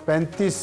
35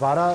12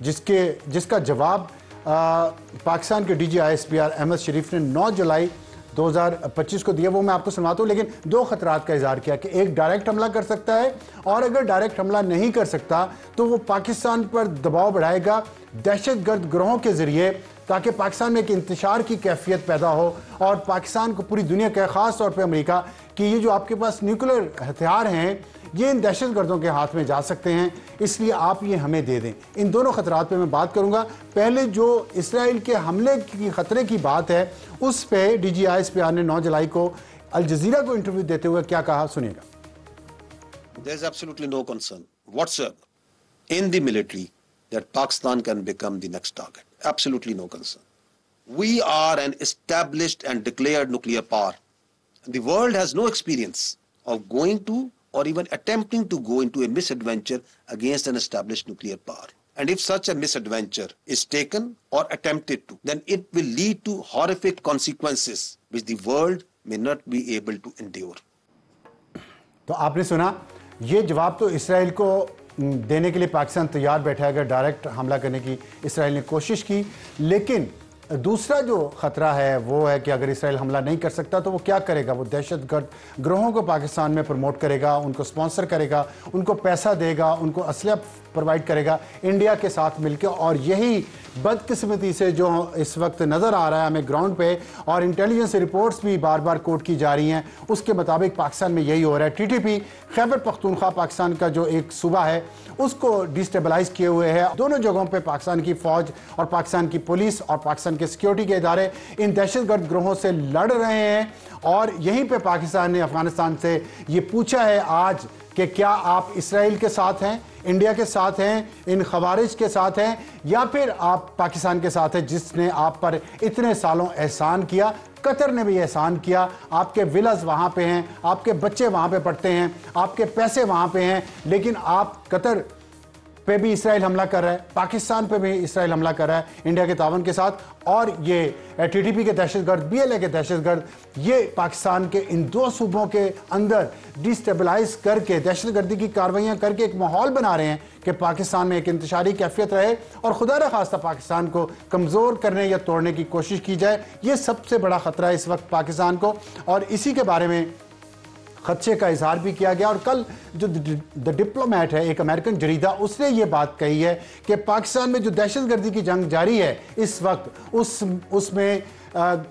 جس کا جواب پاکستان کے DG/ISPR احمد شریف نے 9 جولائی 2025 کو دیا، وہ میں آپ کو سنواتا ہوں، لیکن 2 خطرات کا اظہار کیا کہ ایک ڈائریکٹ حملہ کر سکتا ہے، اور اگر ڈائریکٹ حملہ نہیں کر سکتا تو وہ پاکستان پر دباؤ بڑھائے گا دہشت گرد گروہوں کے ذریعے، تاکہ پاکستان میں ایک انتشار کی کیفیت پیدا ہو اور پاکستان کو پوری دنیا کا، خاص طور پہ امریکہ، کہ یہ جو آپ کے پاس نیوکلیر ہتھیار ہیں یہ ان دہشت گردوں کے ہاتھ میں جا سکتے ہیں، اس لیے آپ یہ ہمیں دے دیں۔ ان دونوں خطرات پہ میں بات کروں گا۔ پہلے جو اسرائیل کے حملے کی خطرے کی بات ہے اس پہ DG/ISPR نے 9 جولائی کو الجزیرہ کو انٹرویو دیتے ہوئے کیا کہا، سنیے گا۔ There is absolutely no concern whatsoever in the military that Pakistan can become the next target. Absolutely no concern. We are an established and declared nuclear power. The world has no experience of going to or even attempting to go into a misadventure against an established nuclear power. And if such a misadventure is taken or attempted to, then it will lead to horrific consequences which the world may not be able to endure. تو آپ نے سنا، یہ جواب تو اسرائیل کو دینے کے لیے پاکستان تیار بیٹھا ہے، اگر ڈائریکٹ حملہ کرنے کی اسرائیل نے کوشش کی، لیکن دوسرا جو خطرہ ہے وہ ہے کہ اگر اسرائیل حملہ نہیں کر سکتا تو وہ کیا کرے گا؟ وہ دہشت گرد گروہوں کو پاکستان میں پروموٹ کرے گا، ان کو سپانسر کرے گا، ان کو پیسہ دے گا، ان کو اسلحہ پرووائڈ کرے گا انڈیا کے ساتھ مل کے، اور یہی بدقسمتی سے جو اس وقت نظر آ رہا ہے ہمیں گراؤنڈ پہ، اور انٹیلیجنس رپورٹس بھی بار بار کوٹ کی جا رہی ہیں، اس کے مطابق پاکستان میں یہی ہو رہا ہے۔ TTP خیبر پختونخوا پاکستان کا جو ایک صوبہ ہے اس کو ڈیسٹیبلائز کیے ہوئے ہے۔ دونوں جگہوں پہ پاکستان کی فوج اور پاکستان کی پولیس اور پاکستان کے سیکیورٹی کے ادارے ان دہشت گرد گروہوں سے لڑ رہے ہیں، اور یہیں پہ پاکستان نے افغانستان سے یہ پوچھا ہے آج کہ کیا آپ اسرائیل کے ساتھ ہیں، انڈیا کے ساتھ ہیں، ان خوارج کے ساتھ ہیں، یا پھر آپ پاکستان کے ساتھ ہیں جس نے آپ پر اتنے سالوں احسان کیا۔ قطر نے بھی احسان کیا، آپ کے ویلاز وہاں پہ ہیں، آپ کے بچے وہاں پہ پڑھتے ہیں، آپ کے پیسے وہاں پہ ہیں، لیکن آپ قطر پہ بھی اسرائیل حملہ کر رہا ہے، پاکستان پہ بھی اسرائیل حملہ کر رہا ہے انڈیا کے تعاون کے ساتھ، اور یہ TTP کے دہشت گرد، BLA کے دہشت گرد، یہ پاکستان کے ان 2 صوبوں کے اندر ڈیسٹیبلائز کر کے دہشت گردی کی کاروائیاں کر کے ایک ماحول بنا رہے ہیں کہ پاکستان میں ایک انتشاری کیفیت رہے اور خدا نخواستہ پاکستان کو کمزور کرنے یا توڑنے کی کوشش کی جائے۔ یہ سب سے بڑا خطرہ ہے اس وقت پاکستان کو، اور اسی کے بارے میں خدشے کا اظہار بھی کیا گیا۔ اور کل جو دی ڈپلومیٹ ہے، ایک امریکن جریدہ، اس نے یہ بات کہی ہے کہ پاکستان میں جو دہشت گردی کی جنگ جاری ہے اس وقت، اس میں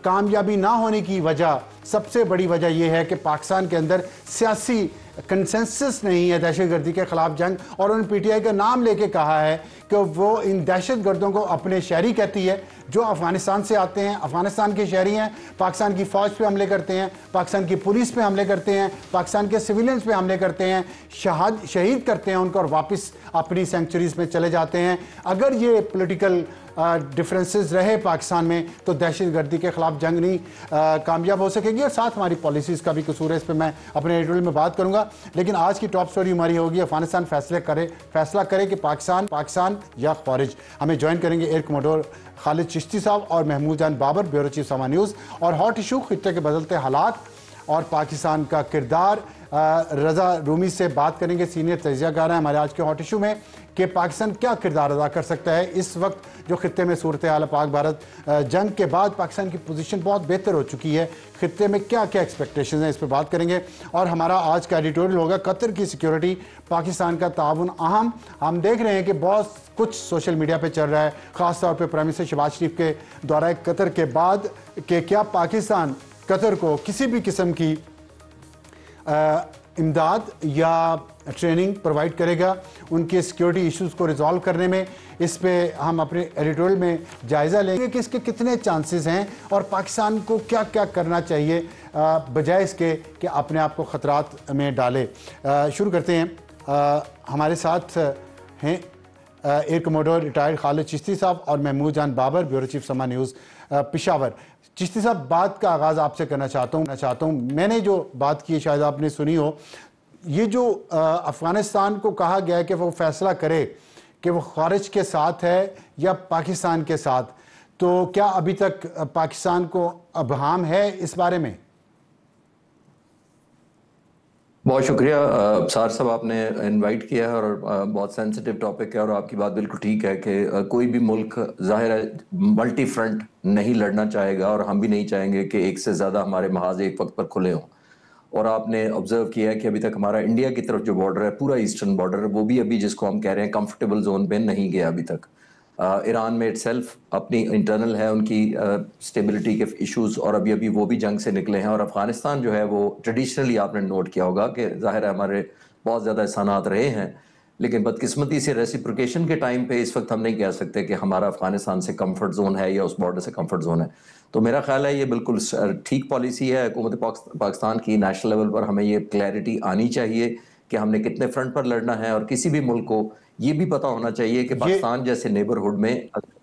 کامیابی نہ ہونے کی وجہ، سب سے بڑی وجہ یہ ہے کہ پاکستان کے اندر سیاسی کنسنسس نہیں ہے دہشت گردی کے خلاف جنگ، اور انہوں نے PTI کا نام لے کے کہا ہے کہ وہ ان دہشت گردوں کو اپنے شہری کہتی ہے، جو افغانستان سے آتے ہیں، افغانستان کے شہری ہیں، پاکستان کی فوج پہ حملے کرتے ہیں، پاکستان کی پولیس پہ حملے کرتے ہیں، پاکستان کے سویلینز پہ حملے کرتے ہیں، شہید کرتے ہیں ان کو، اور واپس اپنی سینکچریز میں چلے جاتے ہیں۔ اگر یہ پولیٹیکل ڈیفرنسز رہے پاکستان میں تو دہشت گردی کے خلاف جنگ نہیں کامیاب ہو سکے گی، اور ساتھ ہماری پالیسیز کا بھی قصور ہے، اس پہ میں اپنے ایڈیٹوریل میں بات کروں گا۔ لیکن آج کی ٹاپ سٹوری ہماری ہوگی افغانستان فیصلہ کرے کہ پاکستان یا خارج۔ ہمیں جوائن کریں گے ایئر کموڈور خالد چشتی صاحب اور محمود جان بابر، بیورو چیف سما نیوز، اور ہاٹ ایشو خطے کے بدلتے حالات اور پاکستان کا کردار۔ رضا رومی سے بات کریں گے، سینئر تجزیہ کار ہیں ہمارے آج کے ہاٹ ایشو میں، کہ پاکستان کیا کردار ادا کر سکتا ہے اس وقت جو خطے میں صورتحال پاک بھارت جنگ کے بعد پاکستان کی پوزیشن بہت بہتر ہو چکی ہے، خطے میں کیا کیا ایکسپیکٹیشنز ہیں، اس پہ بات کریں گے۔ اور ہمارا آج کا ایڈیٹوریل ہوگا قطر کی سیکیورٹی، پاکستان کا تعاون اہم۔ ہم دیکھ رہے ہیں کہ بہت کچھ سوشل میڈیا پہ چل رہا ہے، خاص طور پہ پرائم منسٹر شہباز شریف کے دورہ قطر کے بعد، کہ کیا پاکستان قطر کو کسی بھی قسم کی امداد یا ٹریننگ پرووائڈ کرے گا ان کے سیکیورٹی ایشوز کو ریزالو کرنے میں۔ اس پہ ہم اپنے ایڈیٹوریل میں جائزہ لیں گے کہ اس کے کتنے چانسز ہیں اور پاکستان کو کیا کیا کرنا چاہیے بجائے اس کے کہ اپنے آپ کو خطرات میں ڈالے۔ شروع کرتے ہیں، ہمارے ساتھ ہیں ایئر کموڈور ریٹائرڈ خالد چشتی صاحب اور محمود جان بابر، بیورو چیف سما نیوز پشاور۔ چشتی صاحب، بات کا آغاز آپ سے کرنا چاہتا ہوں۔ میں نے جو بات کی شاید آپ نے سنی ہو، یہ جو افغانستان کو کہا گیا ہے کہ وہ فیصلہ کرے کہ وہ خارج کے ساتھ ہے یا پاکستان کے ساتھ، تو کیا ابھی تک پاکستان کو ابہام ہے اس بارے میں؟ بہت شکریہ ابصار صاحب، آپ نے انوائٹ کیا ہے اور بہت سینسٹیو ٹاپک ہے، اور آپ کی بات بالکل ٹھیک ہے کہ کوئی بھی ملک ظاہر ہے ملٹی فرنٹ نہیں لڑنا چاہے گا، اور ہم بھی نہیں چاہیں گے کہ ایک سے زیادہ ہمارے محاذ ایک وقت پر کھلے ہوں. اور آپ نے آبزرو کیا ہے کہ ابھی تک ہمارا انڈیا کی طرف جو بارڈر ہے، پورا ایسٹرن بارڈر، وہ بھی ابھی جس کو ہم کہہ رہے ہیں کمفرٹیبل زون پہ نہیں گیا ابھی تک. ایران میں اٹ سیلف اپنی انٹرنل ہے ان کی اسٹیبلٹی کے ایشوز، اور ابھی وہ بھی جنگ سے نکلے ہیں. اور افغانستان جو ہے وہ ٹریڈیشنلی آپ نے نوٹ کیا ہوگا کہ ظاہر ہے ہمارے بہت زیادہ احسانات رہے ہیں، لیکن بدقسمتی سے ریسیپروکیشن کے ٹائم پہ اس وقت ہم نہیں کہہ سکتے کہ ہمارا افغانستان سے کمفرٹ زون ہے یا اس بارڈر سے کمفرٹ زون ہے. تو میرا خیال ہے یہ بالکل ٹھیک پالیسی ہے حکومت پاکستان کی. نیشنل لیول پر ہمیں یہ کلیئرٹی آنی چاہیے کہ ہم نے کتنے فرنٹ پر لڑنا ہے، اور کسی بھی ملک کو یہ بھی پتا ہونا چاہیے کہ پاکستان جیسے نیبرہڈ میں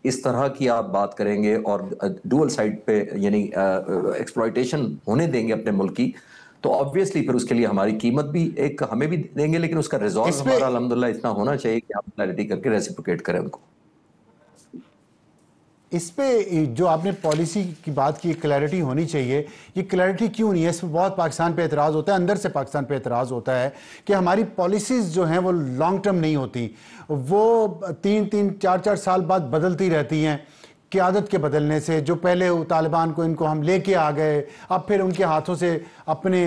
اس طرح کی آپ بات کریں گے اور ڈوئل سائڈ پہ یعنی ایکسپلائٹیشن ہونے دیں گے اپنے ملک کی، تو آبویسلی پھر اس کے لیے ہماری قیمت بھی ایک ہمیں بھی دیں گے، لیکن اس کا ریزالو ہمارا الحمدللہ اتنا ہونا چاہیے کہ آپ کلیئرٹی کر کے ریسیپروکیٹ کریں ان کو. اس پہ جو آپ نے پالیسی کی بات کی کلیئرٹی ہونی چاہیے، یہ کلیئرٹی کیوں نہیں ہے؟ اس پہ بہت پاکستان پہ اعتراض ہوتا ہے، اندر سے پاکستان پہ اعتراض ہوتا ہے کہ ہماری پالیسیز جو ہیں وہ لانگ ٹرم نہیں ہوتی، وہ 3-4 سال بعد بدلتی رہتی ہیں قیادت کے بدلنے سے. جو پہلے طالبان کو ان کو ہم لے کے آ گئے، اب پھر ان کے ہاتھوں سے اپنے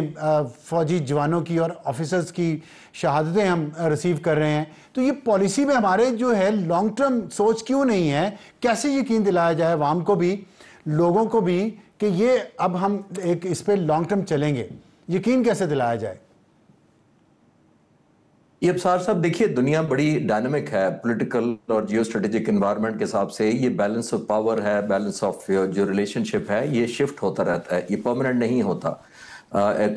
فوجی جوانوں کی اور آفیسرز کی شہادتیں ہم ریسیو کر رہے ہیں. تو یہ پالیسی میں ہمارے جو ہے لانگ ٹرم سوچ کیوں نہیں ہے؟ کیسے یقین دلایا جائے عوام کو بھی، لوگوں کو بھی، کہ یہ اب ہم ایک اس پہ لانگ ٹرم چلیں گے؟ یقین کیسے دلایا جائے؟ یہ ابصار صاحب دیکھیے، دنیا بڑی ڈائنامک ہے پولیٹیکل اور جیو اسٹریٹجک انوائرمنٹ کے حساب سے. یہ بیلنس آف پاور ہے، بیلنس آف جو ریلیشن شپ ہے، یہ شفٹ ہوتا رہتا ہے، یہ پرماننٹ نہیں ہوتا.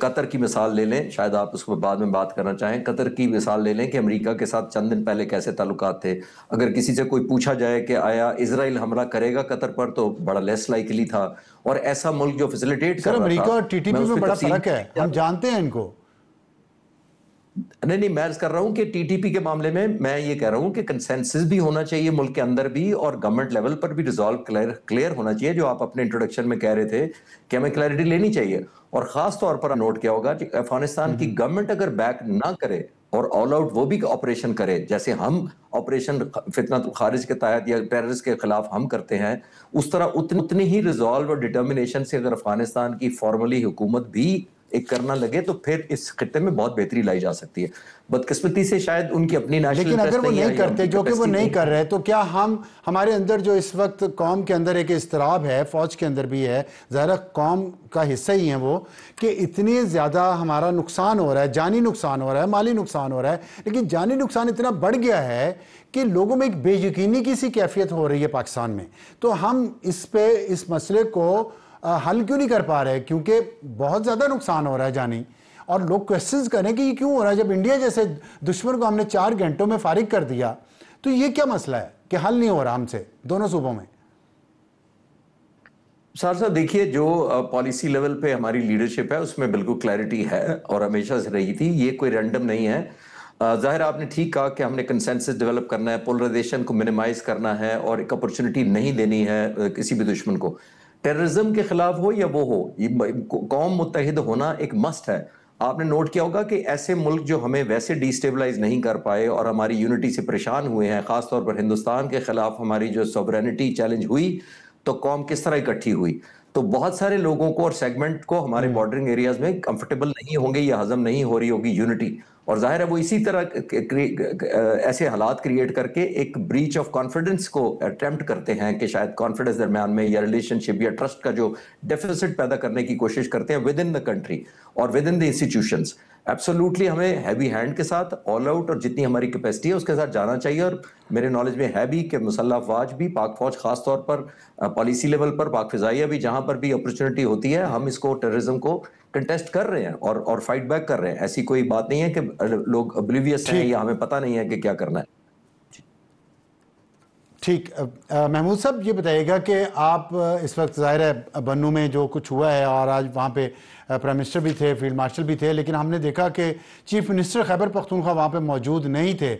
قطر کی مثال لے لیں، شاید آپ اس کو بعد میں بات کرنا چاہیں. قطر کی مثال لے لیں کہ امریکہ کے ساتھ چند دن پہلے کیسے تعلقات تھے. اگر کسی سے کوئی پوچھا جائے کہ آیا اسرائیل حملہ کرے گا قطر پر، تو بڑا لیس لائکلی تھا. اور ایسا ملک جو فیسیلیٹیٹ کر رہا تھا، امریکہ اور ٹی ٹی پی میں بڑا فرق ہے، ہم جانتے ہیں ان کو. نہیں میں عرض کر رہا ہوں کہ ٹی ٹی پی کے معاملے میں یہ کہہ رہا ہوں کہ کنسنسس بھی ہونا چاہیے ملک کے اندر بھی، اور گورنمنٹ لیول پر بھی ریزالو کلیئر ہونا چاہیے، جو آپ اپنے انٹروڈکشن میں کہہ رہے تھے کہ ہمیں کلیئرٹی لینی چاہیے. اور خاص طور پر نوٹ کیا ہوگا کہ افغانستان کی گورنمنٹ اگر بیک نہ کرے اور آل آؤٹ وہ بھی آپریشن کرے، جیسے ہم آپریشن فتنہ الخارج کے تحت یا ٹیررسٹ کے خلاف ہم کرتے ہیں، اس طرح اتنی ہی ریزالو اور ڈٹرمنیشن سے اگر افغانستان کی فارملی حکومت بھی ایک کرنا لگے، تو پھر اس خطے میں بہت بہتری لائی جا سکتی ہے. بدقسمتی سے شاید ان کی اپنی نیشنل لیکن اگر وہ نہیں کرتے، جو کہ وہ نہیں کر رہے، تو کیا ہمارے اندر جو اس وقت قوم کے اندر ایک اضطراب ہے، فوج کے اندر بھی ہے، ظاہر قوم کا حصہ ہی ہیں وہ، کہ اتنی زیادہ ہمارا نقصان ہو رہا ہے، جانی نقصان ہو رہا ہے، مالی نقصان ہو رہا ہے، لیکن جانی نقصان اتنا بڑھ گیا ہے کہ لوگوں میں ایک بے یقینی کی سی کیفیت ہو رہی ہے پاکستان میں. تو ہم اس پہ اس مسئلے کو حل کیوں نہیں کر پا رہے؟ کیونکہ بہت زیادہ نقصان ہو رہا ہے جانی. اور لوگ کوشچنز کریں کہ یہ کیوں ہو رہا ہے؟ جب انڈیا جیسے دشمن کو ہم نے 4 گھنٹوں میں فارغ کر دیا، تو یہ کیا مسئلہ ہے کہ حل نہیں ہو رہا ہم سے دونوں صوبوں میں؟ صاحب دیکھیے، جو پالیسی لیول پہ ہماری لیڈرشپ ہے اس میں بالکل کلیئرٹی ہے اور ہمیشہ سے رہی تھی، یہ کوئی رینڈم نہیں ہے. ظاہر آپ نے ٹھیک کہا کہ ہم نے کنسنسس ڈیولپ کرنا ہے، پولرائزیشن کو منیمائز کرنا ہے، اور ایک اپرچونٹی نہیں دینی ہے کسی بھی دشمن کو. ٹیررزم کے خلاف ہو یا وہ ہو، قوم متحد ہونا ایک مسٹ ہے. آپ نے نوٹ کیا ہوگا کہ ایسے ملک جو ہمیں ویسے ڈی سٹیبلائز نہیں کر پائے اور ہماری یونٹی سے پریشان ہوئے ہیں، خاص طور پر ہندوستان کے خلاف ہماری جو سوورینٹی چیلنج ہوئی، تو قوم کس طرح اکٹھی ہوئی. تو بہت سارے لوگوں کو اور سیگمنٹ کو ہمارے بارڈرنگ ایریاز میں کمفرٹیبل نہیں ہوں گے یا ہضم نہیں ہو رہی ہوگی یونٹی، اور ظاہر ہے وہ اسی طرح ایسے حالات کریٹ کر کے ایک بریچ آف کانفیڈنس کو اٹیمپٹ کرتے ہیں کہ شاید کانفیڈنس درمیان میں یا ریلیشن شپ یا ٹرسٹ کا جو ڈیفیسٹ پیدا کرنے کی کوشش کرتے ہیں ود ان دا کنٹری اور with in the institutions. Absolutely ہمیں ہیوی ہینڈ کے ساتھ آل آؤٹ اور جتنی ہماری کیپیسٹی ہے اس کے ساتھ جانا چاہیے. اور میرے نالج میں ہے بھی کہ مسلح افواج بھی، پاک فوج خاص طور پر پالیسی لیول پر، پاک فضائیہ بھی، جہاں پر بھی اپرچونٹی ہوتی ہے ہم اس کو ٹیررزم کو کنٹیسٹ کر رہے ہیں اور فائٹ بیک کر رہے ہیں. ایسی کوئی بات نہیں ہے کہ لوگ ابلیویس ہیں یا ہمیں پتہ نہیں ہے کہ کیا کرنا ہے. ٹھیک. محمود صاحب یہ بتائیے گا کہ آپ اس وقت ظاہر ہے بنو میں جو کچھ ہوا ہے، اور آج وہاں پہ پرائم منسٹر بھی تھے، فیلڈ مارشل بھی تھے، لیکن ہم نے دیکھا کہ چیف منسٹر خیبر پختونخوا وہاں پہ موجود نہیں تھے.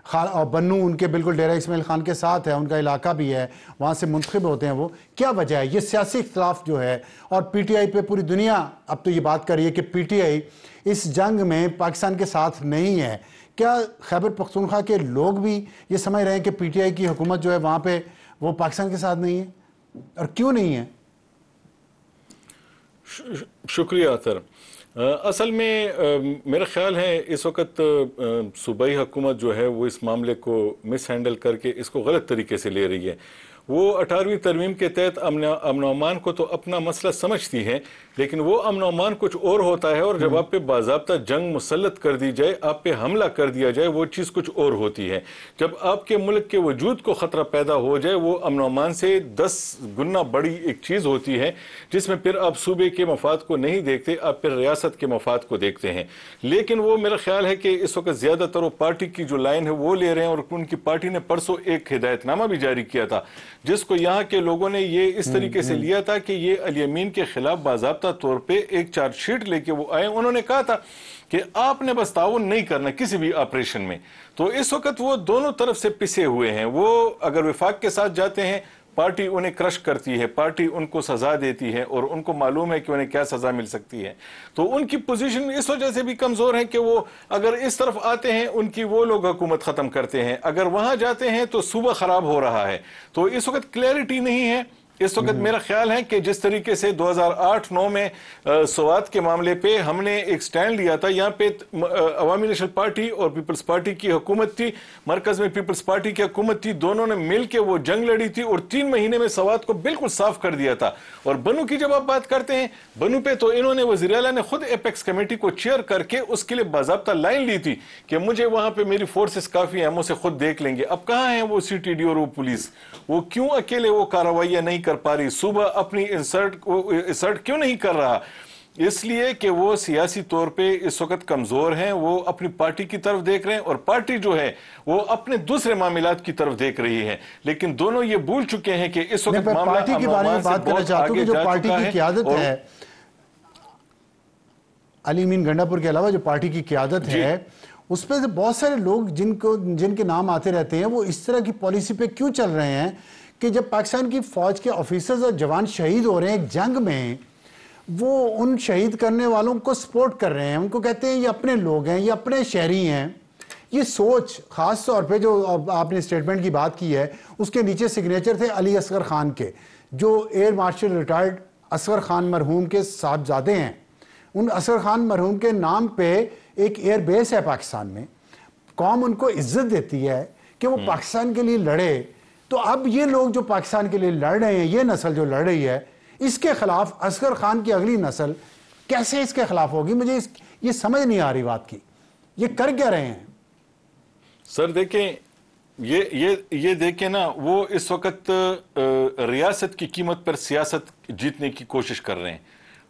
اور بنو ان کے بالکل ڈیرہ اسماعیل خان کے ساتھ ہے، ان کا علاقہ بھی ہے، وہاں سے منتخب ہوتے ہیں وہ. کیا وجہ ہے یہ سیاسی اختلاف جو ہے؟ اور پی ٹی آئی پہ پوری دنیا اب تو یہ بات کر رہی ہے کہ پی ٹی آئی اس جنگ میں پاکستان کے ساتھ نہیں ہے. کیا خیبر پختونخوا کے لوگ بھی یہ سمجھ رہے ہیں کہ پی ٹی آئی کی حکومت جو ہے وہاں پہ وہ پاکستان کے ساتھ نہیں ہے، اور کیوں نہیں ہے؟ شکریہ اطہر. اصل میں میرا خیال ہے اس وقت صوبائی حکومت جو ہے وہ اس معاملے کو مس ہینڈل کر کے اس کو غلط طریقے سے لے رہی ہے. وہ 18ویں ترمیم کے تحت امن و امان کو تو اپنا مسئلہ سمجھتی ہے، لیکن وہ امن و امان کچھ اور ہوتا ہے، اور جب آپ پہ باضابطہ جنگ مسلط کر دی جائے، آپ پہ حملہ کر دیا جائے، وہ چیز کچھ اور ہوتی ہے. جب آپ کے ملک کے وجود کو خطرہ پیدا ہو جائے، وہ امن و امان سے 10 گنا بڑی ایک چیز ہوتی ہے، جس میں پھر آپ صوبے کے مفاد کو نہیں دیکھتے، آپ پھر ریاست کے مفاد کو دیکھتے ہیں. لیکن وہ میرا خیال ہے کہ اس وقت زیادہ تر وہ پارٹی کی جو لائن ہے وہ لے رہے ہیں، اور ان کی پارٹی نے پرسوں ایک ہدایت نامہ بھی جاری کیا تھا، جس کو یہاں کے لوگوں نے یہ اس طریقے سے لیا تھا کہ یہ الیمین کے خلاف باضابطہ طور پہ ایک چارج شیٹ لے کے وہ آئے. انہوں نے کہا تھا کہ آپ نے بس تعاون نہیں کرنا کسی بھی آپریشن میں. تو اس وقت وہ دونوں طرف سے پسے ہوئے ہیں. وہ اگر وفاق کے ساتھ جاتے ہیں، پارٹی انہیں کرش کرتی ہے، پارٹی ان کو سزا دیتی ہے، اور ان کو معلوم ہے کہ انہیں کیا سزا مل سکتی ہے. تو ان کی پوزیشن اس وجہ سے بھی کمزور ہے کہ وہ اگر اس طرف آتے ہیں ان کی وہ لوگ حکومت ختم کرتے ہیں، اگر وہاں جاتے ہیں تو صوبہ خراب ہو رہا ہے. تو اس وقت کلیئرٹی نہیں ہے. اس وقت میرا خیال ہے کہ جس طریقے سے 2008-9 میں سوات کے معاملے پہ ہم نے ایک سٹینڈ لیا تھا، یہاں پہ عوامی نیشنل پارٹی اور پیپلز پارٹی کی حکومت تھی، مرکز میں پیپلز پارٹی کی حکومت تھی، دونوں نے مل کے وہ جنگ لڑی تھی اور 3 مہینے میں سوات کو بالکل صاف کر دیا تھا. اور بنو کی جب آپ بات کرتے ہیں، بنو پہ تو انہوں نے وزیر اعلیٰ نے خود ایپیکس کمیٹی کو چیئر کر کے اس کے لیے باضابطہ لائن لی تھی کہ مجھے وہاں پہ میری فورسز کافی ہیں، ہم اسے خود دیکھ لیں گے. اب کہاں ہیں وہ سی ٹی ڈی اور وہ پولیس؟ وہ کیوں اکیلے وہ کارروائیاں نہیں کر پا رہی؟ صوبہ اپنی انسرٹ کیوں نہیں کر رہا؟ اس لیے کہ وہ سیاسی طور پہ اس وقت کمزور ہیں. وہ اپنی پارٹی کی طرف دیکھ رہے ہیں، اور پارٹی جو ہے وہ اپنے دوسرے معاملات کی طرف دیکھ رہی ہے. لیکن دونوں یہ بھول چکے ہیں کہ اس وقت معاملہ پارٹی کے بارے میں بات کرنا چاہتا ہوں کہ جو پارٹی کی قیادت ہے، علی امین گنڈا پور کے علاوہ جو پارٹی کی قیادت ہے، اس پہ بہت سارے لوگ جن کے نام آتے رہتے ہیں، وہ اس طرح کی پالیسی پہ کیوں چل رہے ہیں کہ جب پاکستان کی فوج کے آفیسرز اور جوان شہید ہو رہے ہیں ایک جنگ میں، وہ ان شہید کرنے والوں کو سپورٹ کر رہے ہیں، ان کو کہتے ہیں یہ اپنے لوگ ہیں، یہ اپنے شہری ہیں. یہ سوچ خاص طور پہ جو آپ نے سٹیٹمنٹ کی بات کی ہے، اس کے نیچے سگنیچر تھے علی اصغر خان کے، جو air marshal retired Asghar Khan مرحوم کے صاحبزادے ہیں. ان اصغر خان مرحوم کے نام پہ ایک ایئر بیس ہے پاکستان میں. قوم ان کو عزت دیتی ہے کہ وہ پاکستان کے لیے لڑے. تو اب یہ لوگ جو پاکستان کے لیے لڑ رہے ہیں، یہ نسل جو لڑ رہی ہے، اس کے خلاف اصغر خان کی اگلی نسل کیسے اس کے خلاف ہوگی؟ مجھے یہ سمجھ نہیں آ رہی بات کی. یہ کر کیا رہے ہیں؟ سر دیکھیں، یہ دیکھیں نا، وہ اس وقت ریاست کی قیمت پر سیاست جیتنے کی کوشش کر رہے ہیں.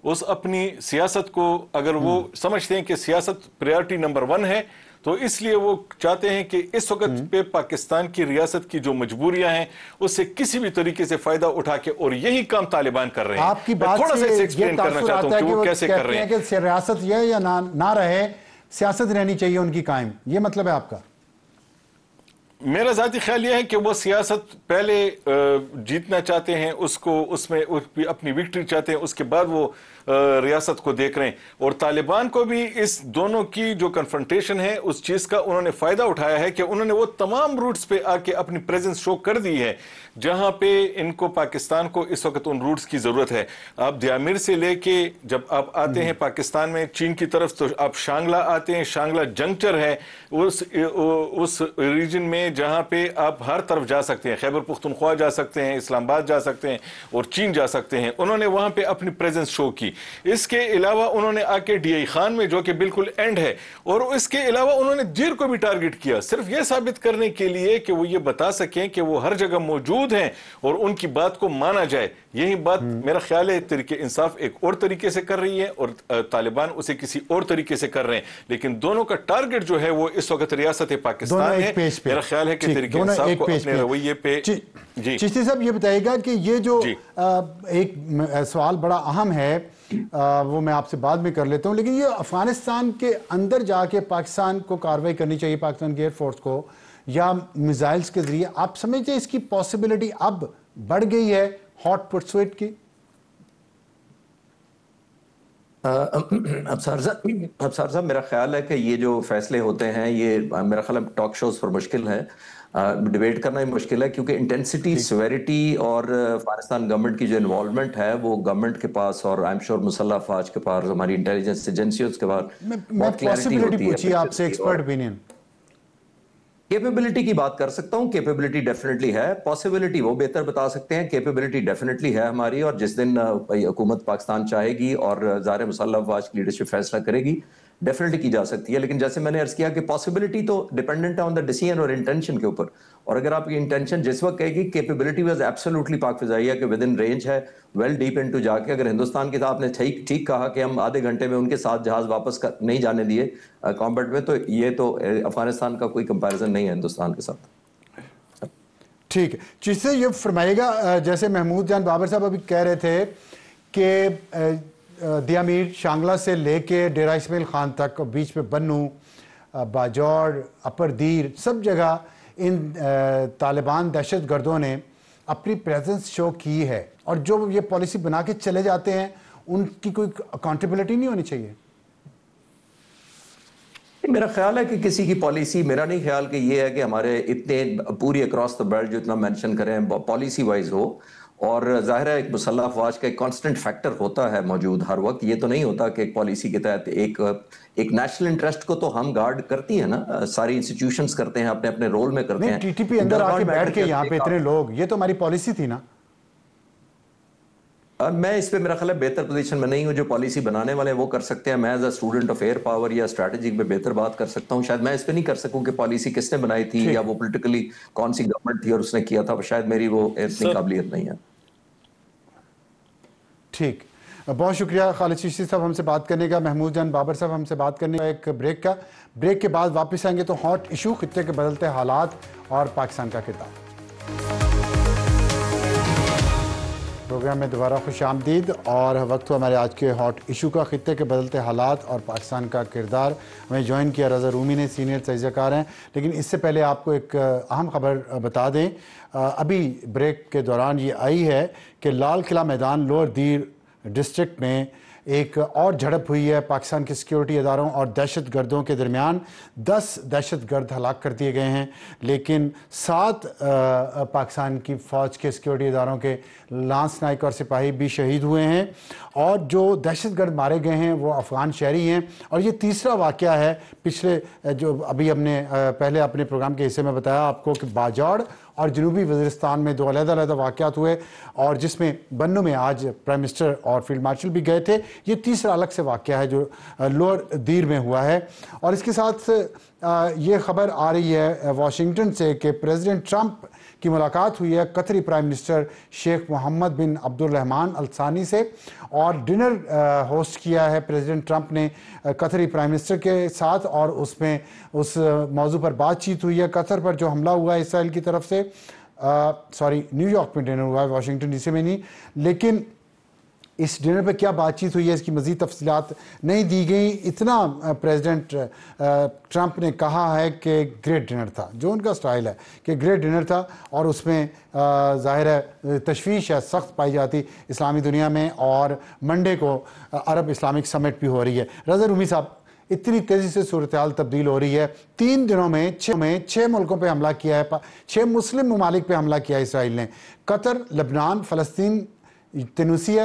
اس اپنی سیاست کو اگر وہ سمجھتے ہیں کہ سیاست پریارٹی نمبر 1 ہے، تو اس لیے وہ چاہتے ہیں کہ اس وقت پہ پاکستان کی ریاست کی جو مجبوریاں ہیں اس سے کسی بھی طریقے سے فائدہ اٹھا کے، اور یہی کام طالبان کر رہے ہیں. آپ کی بات تھوڑا سا سے ایکسپلین کرنا چاہتا ہوں کہ وہ کیسے کر رہے ہیں. کہ ریاست یہ یا نہ رہے، سیاست رہنی چاہیے ان کی قائم، یہ مطلب ہے آپ کا؟ میرا ذاتی خیال یہ ہے کہ وہ سیاست پہلے جیتنا چاہتے ہیں، اس میں اپنی وکٹری چاہتے ہیں، اس کے بعد وہ ریاست کو دیکھ رہے ہیں. اور طالبان کو بھی اس دونوں کی جو کنفرنٹیشن ہے اس چیز کا انہوں نے فائدہ اٹھایا ہے کہ انہوں نے وہ تمام روٹس پہ آ کے اپنی پریزنس شو کر دی ہے جہاں پہ ان کو پاکستان کو اس وقت ان روٹس کی ضرورت ہے. آپ دیامیر سے لے کے جب آپ آتے ہیں پاکستان میں چین کی طرف، تو آپ شانگلہ آتے ہیں. شانگلہ جنکچر ہے اس ریجن میں جہاں پہ آپ ہر طرف جا سکتے ہیں. خیبر پختونخوا جا سکتے ہیں، اسلام آباد جا سکتے ہیں، اور چین جا سکتے ہیں. انہوں نے وہاں پہ اپنی پریزنس شو کی. اس کے علاوہ انہوں نے آ کے ڈی آئی خان میں، جو کہ بالکل اینڈ ہے، اور اس کے علاوہ انہوں نے جیر کو بھی ٹارگٹ کیا، صرف یہ ثابت کرنے کے لیے کہ وہ یہ بتا سکیں کہ وہ ہر جگہ موجود ہیں اور ان کی بات کو مانا جائے. یہی بات میرا خیال ہے تحریک انصاف ایک اور طریقے سے کر رہی ہے اور طالبان اسے کسی اور طریقے سے کر رہے ہیں. لیکن دونوں کا ٹارگٹ جو ہے وہ اس وقت ریاست پاکستان ہے. میرا خیال ہے کہ تحریک انصاف کو اپنے رویے پہ. جی چشتی صاحب یہ بتائیے گا کہ یہ جو ایک سوال بڑا اہم ہے، وہ میں آپ سے بعد میں کر لیتا ہوں، لیکن یہ افغانستان کے اندر جا کے پاکستان کو کارروائی کرنی چاہیے، پاکستان کی ایئر فورس کو، یا میزائلز کے ذریعے. آپ سمجھتے ہیں اس کی پاسبلٹی اب بڑھ گئی ہے ہاٹ پرسویٹ کی؟ ابصار صاحب میرا خیال ہے کہ یہ جو فیصلے ہوتے ہیں یہ میرا خیال ہے ٹاک شوز پر مشکل ہے، ڈیبیٹ کرنا ہی مشکل ہے، کیونکہ انٹینسٹی، سیویریٹی اور افغانستان گورنمنٹ کی جو انوالومنٹ ہے وہ گورنمنٹ کے پاس اور آئی ایم شور مسلح افواج کے پاس، ہماری انٹیلیجنس ایجنسیوں کے پاس میں پاسبلٹی پوچھی آپ سے، ایکسپرٹ اوپینین. کیپیبلٹی کی بات کر سکتا ہوں، کیپیبلٹی ڈیفینیٹلی ہے، پاسبلٹی وہ بہتر بتا سکتے ہیں، کیپیبلٹی ڈیفینیٹلی ہے ہماری، اور جس دن حکومت پاکستان چاہے گی اور ظاہر مسلح افواج کی لیڈرشپ فیصلہ کرے گی ڈیفینیٹلی کی جا سکتی ہے. لیکن جیسے میں نے عرض کیا کہ پاسبلٹی تو ڈیپینڈنٹ ہے آن دا ڈیسیژن اور انٹینشن کے اوپر، اور اگر آپ کی انٹینشن جس وقت کہے گی کیپیبلٹی واز ایبسولوٹلی پاک فضائیہ کے ود ان رینج ہے، ویل ڈیپ انٹو جا کے، اگر ہندوستان کے ساتھ آپ نے ٹھیک کہا کہ ہم آدھے گھنٹے میں ان کے ساتھ جہاز واپس نہیں جانے دیے کامبیٹ میں، تو یہ تو افغانستان کا کوئی کمپیریزن نہیں ہے ہندوستان کے ساتھ. ٹھیک ہے، جس سے یہ فرمائے گا، جیسے محمود جان بابر صاحب ابھی کہہ رہے تھے کہ دیا میر شانگلہ سے لے کے ڈیرہ اسماعیل خان تک، بیچ میں بنو، باجوڑ، اپر دیر، سب جگہ ان طالبان دہشت گردوں نے اپنی پریزنس شو کی ہے، اور جو یہ پالیسی بنا کے چلے جاتے ہیں ان کی کوئی اکاؤنٹیبلٹی نہیں ہونی چاہیے؟ میرا خیال ہے کہ کسی کی پالیسی، میرا نہیں خیال کہ یہ ہے کہ ہمارے اتنے پوری اکراس دا بیلٹ جو اتنا مینشن کریں پالیسی وائز ہو، اور ظاہر ہے ایک مسلح افواج کا ایک کانسٹنٹ فیکٹر ہوتا ہے موجود ہر وقت. یہ تو نہیں ہوتا کہ ایک پالیسی کے تحت ایک نیشنل انٹرسٹ کو تو ہم گارڈ کرتی ہیں نا، ساری انسٹیٹیوشنز کرتے ہیں، اپنے اپنے رول میں کرتے ہیں. ٹی ٹی پی اندر آ کے بیٹھ کے یہاں پہ اتنے لوگ، یہ تو ہماری پالیسی تھی نا. میں اس پہ میرا خیال ہے بہتر پوزیشن میں نہیں ہوں، جو پالیسی بنانے والے ہیں وہ کر سکتے ہیں. میں as a student of air power یا اسٹریٹجک پہ بہتر بات کر سکتا ہوں. شاید میں اس پہ نہیں کر سکوں کہ پالیسی کس نے بنائی تھی یا وہ پولیٹیکلی کون سی گورنمنٹ تھی اور اس نے کیا تھا، شاید میری وہ اتنی قابلیت نہیں ہے. ٹھیک، بہت شکریہ خالد چشتی صاحب ہم سے بات کرنے کا، محمود جان بابر صاحب ہم سے بات کرنے کا. ایک بریک کے بعد واپس آئیں گے تو ہاٹ ایشو، خطے کے بدلتے حالات اور پاکستان کا کردار. پروگرام میں دوبارہ خوش آمدید، اور وقت ہوا ہمارے آج کے ہاٹ ایشو کا، خطے کے بدلتے حالات اور پاکستان کا کردار. ہمیں جوائن کیا رضا رومی نے، سینئر تجزیہ کار ہیں. لیکن اس سے پہلے آپ کو ایک اہم خبر بتا دیں، ابھی بریک کے دوران یہ آئی ہے کہ لال قلعہ میدان لوور دیر ڈسٹرکٹ میں ایک اور جھڑپ ہوئی ہے پاکستان کے سیکیورٹی اداروں اور دہشت گردوں کے درمیان. 10 دہشت گرد ہلاک کر دیے گئے ہیں، لیکن 7 پاکستان کی فوج کے سیکیورٹی اداروں کے لانس نائک اور سپاہی بھی شہید ہوئے ہیں، اور جو دہشت گرد مارے گئے ہیں وہ افغان شہری ہیں. اور یہ تیسرا واقعہ ہے، پچھلے جو ابھی ہم نے پہلے اپنے پروگرام کے حصے میں بتایا آپ کو کہ باجوڑ اور جنوبی وزیرستان میں 2 علیحدہ واقعات ہوئے، اور جس میں بنو میں آج پرائم منسٹر اور فیلڈ مارشل بھی گئے تھے. یہ تیسرا الگ سے واقعہ ہے جو لوور دیر میں ہوا ہے. اور اس کے ساتھ یہ خبر آ رہی ہے واشنگٹن سے کہ پریزیڈنٹ ٹرمپ کی ملاقات ہوئی ہے قطری پرائم منسٹر شیخ محمد بن عبد الرحمن الثانی سے، اور ڈنر ہوسٹ کیا ہے پریزیڈنٹ ٹرمپ نے قطری پرائم منسٹر کے ساتھ، اور اس میں اس موضوع پر بات چیت ہوئی ہے. قطر پر جو حملہ ہوا ہے اسرائیل کی طرف سے، نیو یارک میں ڈنر ہوا ہے، واشنگٹن ڈی سی میں نہیں. لیکن اس ڈنر پہ کیا بات چیت ہوئی ہے اس کی مزید تفصیلات نہیں دی گئی. اتنا پریزیڈنٹ ٹرمپ نے کہا ہے کہ گریٹ ڈنر تھا، جو ان کا سٹائل ہے کہ گریٹ ڈنر تھا، اور اس میں ظاہر ہے تشویش ہے سخت پائی جاتی اسلامی دنیا میں، اور منڈے کو عرب اسلامک سمٹ بھی ہو رہی ہے. رضا رومی صاحب، اتنی تیزی سے صورتحال تبدیل ہو رہی ہے، 3 دنوں میں 6 ملکوں پہ حملہ کیا ہے، 6 مسلم ممالک پہ حملہ کیا ہے اسرائیل نے: قطر، لبنان، فلسطین، تنیسیہ،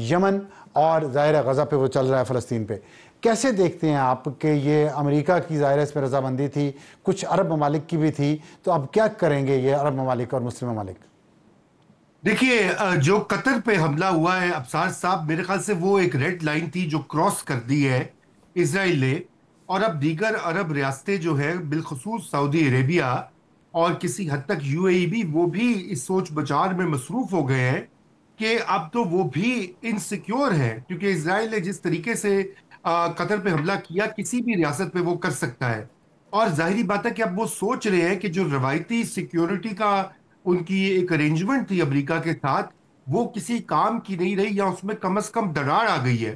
یمن، اور ظاہر غزہ پہ وہ چل رہا ہے فلسطین پہ. کیسے دیکھتے ہیں آپ کہ یہ امریکہ کی ظاہر اس میں رضامندی تھی، کچھ عرب ممالک کی بھی تھی، تو اب کیا کریں گے یہ عرب ممالک اور مسلم ممالک؟ دیکھیے، جو قطر پہ حملہ ہوا ہے ابصار صاحب، میرے خیال سے وہ ایک ریڈ لائن تھی جو کراس کر دی ہے اسرائیل نے، اور اب دیگر عرب ریاستیں جو ہیں بالخصوص سعودی عربیہ اور کسی حد تک یو اے ای بھی، وہ بھی اس سوچ بچار میں مصروف ہو گئے ہیں کہ اب تو وہ بھی انسیکیور ہیں، کیونکہ اسرائیل نے جس طریقے سے قطر پہ حملہ کیا کسی بھی ریاست پہ وہ کر سکتا ہے. اور ظاہری بات ہے کہ اب وہ سوچ رہے ہیں کہ جو روایتی سیکیورٹی کا ان کی ایک ارینجمنٹ تھی امریکہ کے ساتھ، وہ کسی کام کی نہیں رہی، یا اس میں کم از کم دراڑ آ گئی ہے.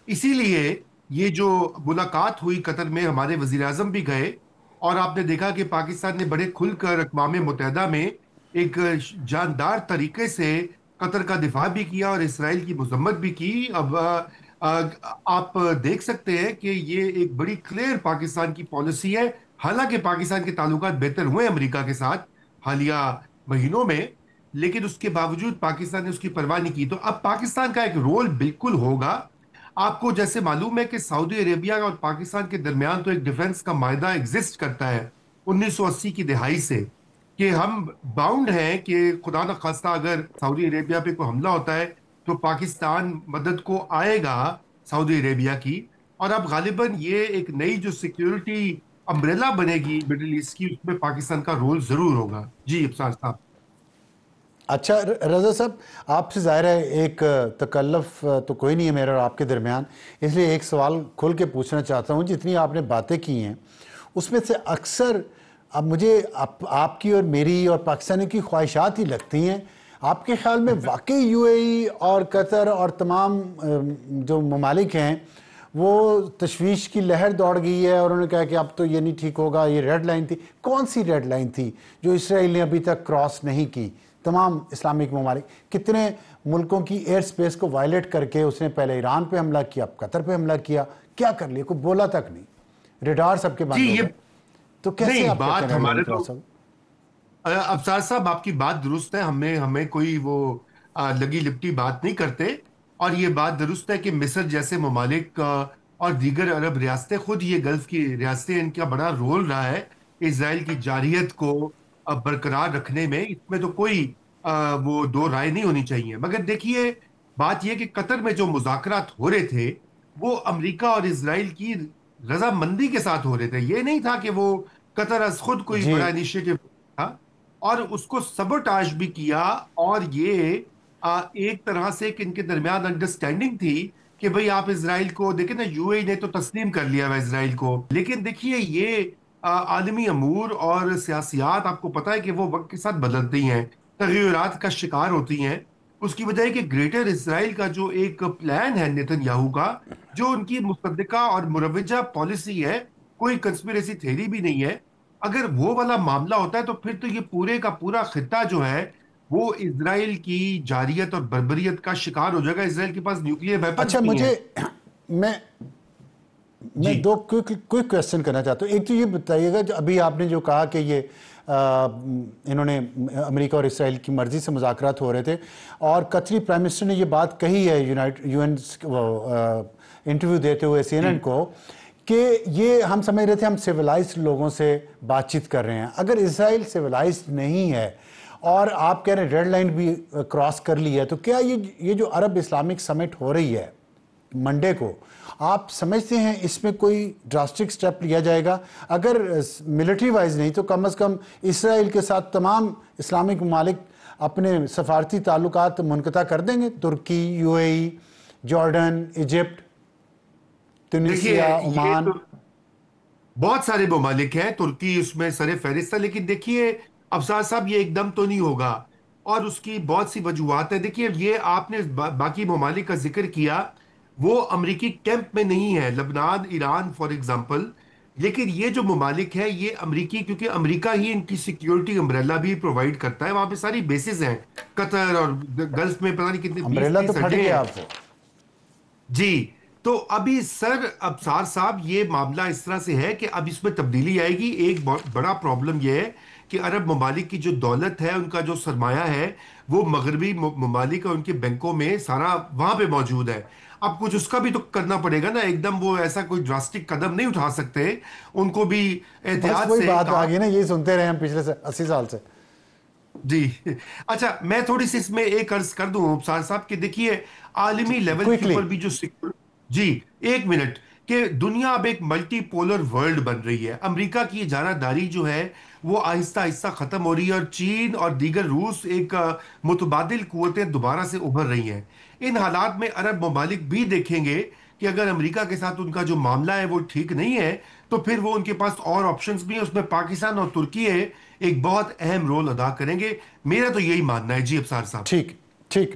اسی لیے یہ جو ملاقات ہوئی قطر میں، ہمارے وزیر اعظم بھی گئے، اور آپ نے دیکھا کہ پاکستان نے بڑے کھل کر اقوام متحدہ میں ایک جاندار طریقے سے قطر کا دفاع بھی کیا اور اسرائیل کی مذمت بھی کی. اب آپ دیکھ سکتے ہیں کہ یہ ایک بڑی کلیئر پاکستان کی پالیسی ہے. حالانکہ پاکستان کے تعلقات بہتر ہوئے امریکہ کے ساتھ حالیہ مہینوں میں، لیکن اس کے باوجود پاکستان نے اس کی پرواہ نہیں کی. تو اب پاکستان کا ایک رول بالکل ہوگا. آپ کو جیسے معلوم ہے کہ سعودی عربیہ اور پاکستان کے درمیان تو ایک ڈیفنس کا معاہدہ ایگزسٹ کرتا ہے 1980 کی دہائی سے، کہ ہم باؤنڈ ہیں کہ خدا نخواستہ اگر سعودی عربیہ پہ کوئی حملہ ہوتا ہے تو پاکستان مدد کو آئے گا سعودی عربیہ کی. اور اب غالباً یہ ایک نئی جو سیکیورٹی امبریلا بنے گی مڈل ایسٹ کی، اس میں پاکستان کا رول ضرور ہوگا. جی ابصار صاحب. اچھا رضا صاحب، آپ سے ظاہر ہے ایک تکلف تو کوئی نہیں ہے میرا اور آپ کے درمیان، اس لیے ایک سوال کھول کے پوچھنا چاہتا ہوں. جتنی آپ نے باتیں کی ہیں اس میں سے اکثر اب مجھے آپ کی اور میری اور پاکستانی کی خواہشات ہی لگتی ہیں. آپ کے خیال میں واقعی یو اے ای اور قطر اور تمام جو ممالک ہیں وہ تشویش کی لہر دوڑ گئی ہے اور انہوں نے کہا کہ اب تو یہ نہیں ٹھیک ہوگا، یہ ریڈ لائن تھی؟ کون سی ریڈ لائن تھی جو اسرائیل نے ابھی تک کراس نہیں کی؟ تمام اسلامک ممالک کتنے ملکوں کی ایئر سپیس کو وائلیٹ کر کے اس نے پہلے ایران پہ حملہ کیا، اب قطر پہ حملہ کیا، کیا کر لیا؟ کوئی بولا تک نہیں، ریڈار سب کے بند ہو گئے. تو کیسے آپ بات ہمارے تو کراس ہو؟ ابصار صاحب آپ کی بات درست ہے. ہمیں کوئی وہ لگی لپٹی بات نہیں کرتے. اور یہ بات درست ہے کہ مصر جیسے ممالک اور دیگر عرب ریاستیں، خود یہ گلف کی ریاستیں، ان کا بڑا رول رہا ہے اسرائیل کی جارحیت کو برقرار رکھنے میں. اس میں تو کوئی وہ دو رائے نہیں ہونی چاہیے. مگر دیکھیے بات یہ کہ قطر میں جو مذاکرات ہو رہے تھے وہ امریکہ اور اسرائیل کی رضامندی کے ساتھ ہو رہے تھے. یہ نہیں تھا کہ وہ قطر از خود کوئی بڑا انیشیٹو تھا، اور اس کو سبوٹاژ بھی کیا. اور یہ ایک طرح سے کہ ان کے درمیان انڈرسٹینڈنگ تھی کہ بھئی آپ اسرائیل کو دیکھیں نا، یو اے نے تو تسلیم کر لیا ہے اسرائیل کو. لیکن دیکھیے یہ عالمی امور اور سیاسیات آپ کو پتہ ہے کہ وہ وقت کے ساتھ بدلتی ہیں، تغیرات کا شکار ہوتی ہیں. اس کی وجہ ہے کہ گریٹر اسرائیل کا جو ایک پلان ہے نیتن یاہو کا، جو ان کی مصدقہ اور مروجہ پالیسی ہے، کوئی کنسپیریسی تھیری بھی نہیں ہے. اگر وہ والا معاملہ ہوتا ہے تو پھر تو یہ پورے کا پورا خطہ جو ہے وہ اسرائیل کی جارحیت اور بربریت کا شکار ہو جائے گا. اسرائیل کے پاس نیوکلیئر ویپنز اچھا بھی ہیں. میں دو کوئک کویسچن کرنا چاہتا ہوں. ایک تو یہ بتائیے گا، جو ابھی آپ نے جو کہا کہ یہ انہوں نے امریکہ اور اسرائیل کی مرضی سے مذاکرات ہو رہے تھے، اور قطری پرائم منسٹر نے یہ بات کہی ہے یو این انٹرویو دیتے ہوئے سی این این کو، کہ یہ ہم سمجھ رہے تھے ہم سیولائزڈ لوگوں سے بات چیت کر رہے ہیں. اگر اسرائیل سیولائزڈ نہیں ہے اور آپ کہہ رہے ہیں ریڈ لائن بھی کراس کر لی ہے، تو کیا یہ جو عرب اسلامک سمٹ ہو رہی ہے منڈے کو، آپ سمجھتے ہیں اس میں کوئی ڈراسٹک سٹیپ لیا جائے گا؟ اگر ملٹری وائز نہیں تو کم از کم اسرائیل کے ساتھ تمام اسلامک ممالک اپنے سفارتی تعلقات منقطع کر دیں گے؟ ترکی، U A E, Jordan, Egypt, Tunisia, عمان. بہت سارے ممالک ہیں، ترکی اس میں سر فہرست ہے. لیکن دیکھیے ابصار صاحب یہ ایک دم تو نہیں ہوگا، اور اس کی بہت سی وجوہات ہیں. دیکھیے یہ آپ نے باقی ممالک کا ذکر کیا، وہ امریکی کیمپ میں نہیں ہے، لبنان، ایران فار ایگزامپل. لیکن یہ جو ممالک ہیں یہ امریکی، کیونکہ امریکہ ہی ان کی سیکیورٹی امبریلا بھی پرووائڈ کرتا ہے. وہاں پہ ساری بیسز ہیں، قطر اور گلف میں پتہ نہیں کتنے امبریلا تو پھٹ گیا آپ سے. جی تو ابھی سر ابصار صاحب یہ معاملہ اس طرح سے ہے کہ اب اس میں تبدیلی آئے گی. ایک بڑا پرابلم یہ ہے کہ عرب ممالک کی جو دولت ہے، ان کا جو سرمایہ ہے، وہ مغربی ممالک اور ان کے بینکوں میں سارا وہاں پہ موجود ہے. اب کچھ اس کا بھی تو کرنا پڑے گا نا. ایک دم وہ ایسا کوئی ڈراسٹک قدم نہیں اٹھا سکتے، ان کو بھی احتیاط وہی سے بات آ گئی نا، یہی سنتے رہے ہم پچھلے 80 سال سے. جی اچھا میں تھوڑی سی اس میں ایک عرض کر دوں ابصار صاحب کہ دیکھیے عالمی لیول کے اوپر بھی جو جی ایک منٹ، کہ دنیا اب ایک ملٹی پولر ورلڈ بن رہی ہے. امریکہ کی اجارہ داری جو ہے وہ آہستہ آہستہ ختم ہو رہی ہے، اور چین اور دیگر روس ایک متبادل قوتیں دوبارہ سے ابھر رہی ہیں. ان حالات میں عرب ممالک بھی دیکھیں گے کہ اگر امریکہ کے ساتھ ان کا جو معاملہ ہے وہ ٹھیک نہیں ہے تو پھر وہ ان کے پاس اور آپشنز بھی ہیں. اس میں پاکستان اور ترکی ایک بہت اہم رول ادا کریں گے. میرا تو یہی ماننا ہے. جی ابصار صاحب. ٹھیک